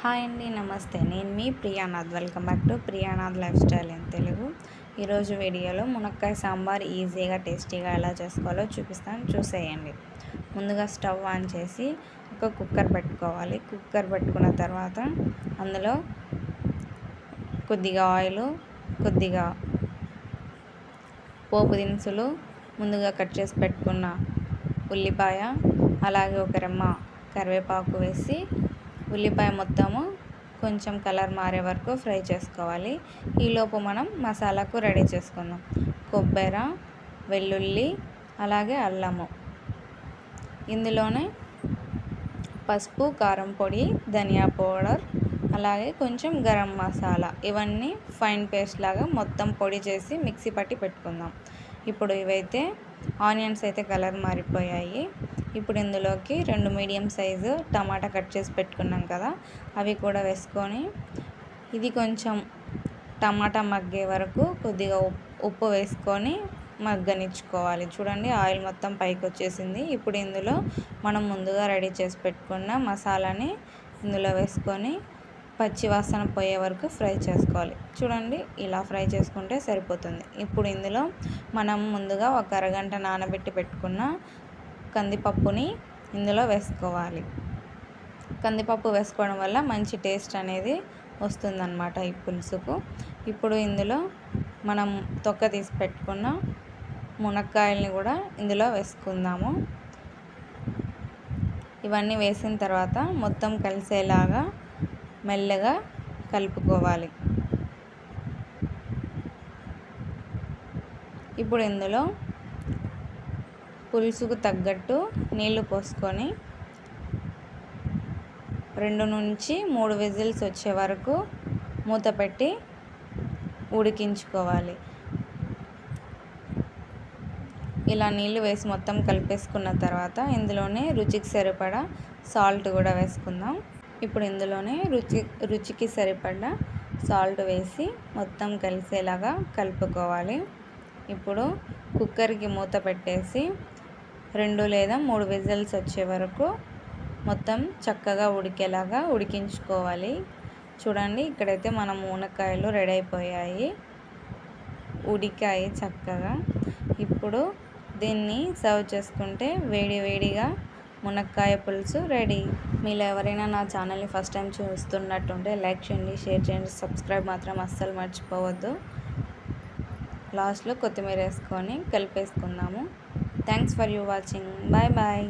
Hi అండి, నమస్తే. నేను మీ Priyanath. Welcome back to Priyanath lifestyle in Telugu. ఈరోజు వీడియోలో మునక్కాయ సాంబార్ ఈజీగా టేస్టీగా ఎలా చేసుకోవాలో చూపిస్తాను, చూసేయండి. ముందుగా స్టవ్ ఆన్ చేసి ఒక కుక్కర్ పెట్టుకోవాలి. కుక్కర్ పెట్టుకున్న తర్వాత అందులో కొద్దిగా ఆయిల్, కొద్దిగా పోపు దినుసులు, ముందుగా కట్ చేసి పెట్టుకున్న ఉల్లిపాయ, అలాగే ఒక రెమ్మ కరివేపాకు వేసి ఉల్లిపాయ మొత్తము కొంచెం కలర్ మారే వరకు ఫ్రై చేసుకోవాలి. ఈలోపు మనం మసాలాకు రెడీ చేసుకుందాం. కొబ్బరి, వెల్లుల్లి, అలాగే అల్లము, ఇందులోనే పసుపు, కారం పొడి, ధనియా పౌడర్, అలాగే కొంచెం గరం మసాలా, ఇవన్నీ ఫైన్ పేస్ట్ లాగా మొత్తం పొడి చేసి మిక్సీ పట్టి పెట్టుకుందాం. ఇప్పుడు ఇవైతే ఆనియన్స్ అయితే కలర్ మారిపోయాయి. ఇప్పుడు ఇందులోకి 2 మీడియం సైజు టమాటా కట్ చేసి పెట్టుకున్నాం కదా, అవి కూడా వేసుకొని ఇది కొంచెం టమాటా మగ్గే వరకు కొద్దిగా ఉప్పు వేసుకొని మగ్గనిచ్చుకోవాలి. చూడండి, ఆయిల్ మొత్తం పైకి వచ్చేసింది. ఇప్పుడు ఇందులో మనం ముందుగా రెడీ చేసి పెట్టుకున్న మసాలాని ఇందులో వేసుకొని పచ్చి వాసన పోయే వరకు ఫ్రై చేసుకోవాలి. చూడండి, ఇలా ఫ్రై చేసుకుంటే సరిపోతుంది. ఇప్పుడు ఇందులో మనం ముందుగా ఒక అరగంట నానబెట్టి పెట్టుకున్న కందిపప్పుని ఇందులో వేసుకోవాలి. కందిపప్పు వేసుకోవడం వల్ల మంచి టేస్ట్ అనేది వస్తుందన్నమాట ఈ పులుసుకు. ఇప్పుడు ఇందులో మనం తొక్క తీసి పెట్టుకున్న మునక్కాయల్ని కూడా ఇందులో వేసుకుందాము. ఇవన్నీ వేసిన తర్వాత మొత్తం కలిసేలాగా మెల్లగా కలుపుకోవాలి. ఇప్పుడు ఇందులో పులుసుకు తగ్గట్టు నీళ్లు పోసుకొని 2 నుంచి 3 విజిల్స్ వచ్చే వరకు మూత పెట్టి ఉడికించుకోవాలి. ఇలా నీళ్ళు వేసి మొత్తం కలిపేసుకున్న తర్వాత ఇందులోనే రుచికి సరిపడా సాల్ట్ కూడా వేసుకుందాం. ఇప్పుడు ఇందులోనే రుచికి సరిపడా సాల్ట్ వేసి మొత్తం కలిసేలాగా కలుపుకోవాలి. ఇప్పుడు కుక్కర్కి మూత పెట్టేసి 2 లేదా 3 విజిల్స్ వచ్చే వరకు మొత్తం చక్కగా ఉడికేలాగా ఉడికించుకోవాలి. చూడండి, ఇక్కడైతే మన మునక్కాయలు రెడీ అయిపోయాయి, ఉడికాయి చక్కగా. ఇప్పుడు దీన్ని సర్వ్ చేసుకుంటే వేడి వేడిగా మునక్కాయ పులుసు రెడీ. మీలో ఎవరైనా నా ఛానల్ని ఫస్ట్ టైం చూస్తున్నట్టుంటే లైక్ చేయండి, షేర్ చేయండి, సబ్స్క్రైబ్ మాత్రం అస్సలు మర్చిపోవద్దు. లాస్ట్లో కొత్తిమీర వేసుకొని కలిపేసుకుందాము. Thanks for you watching. Bye bye.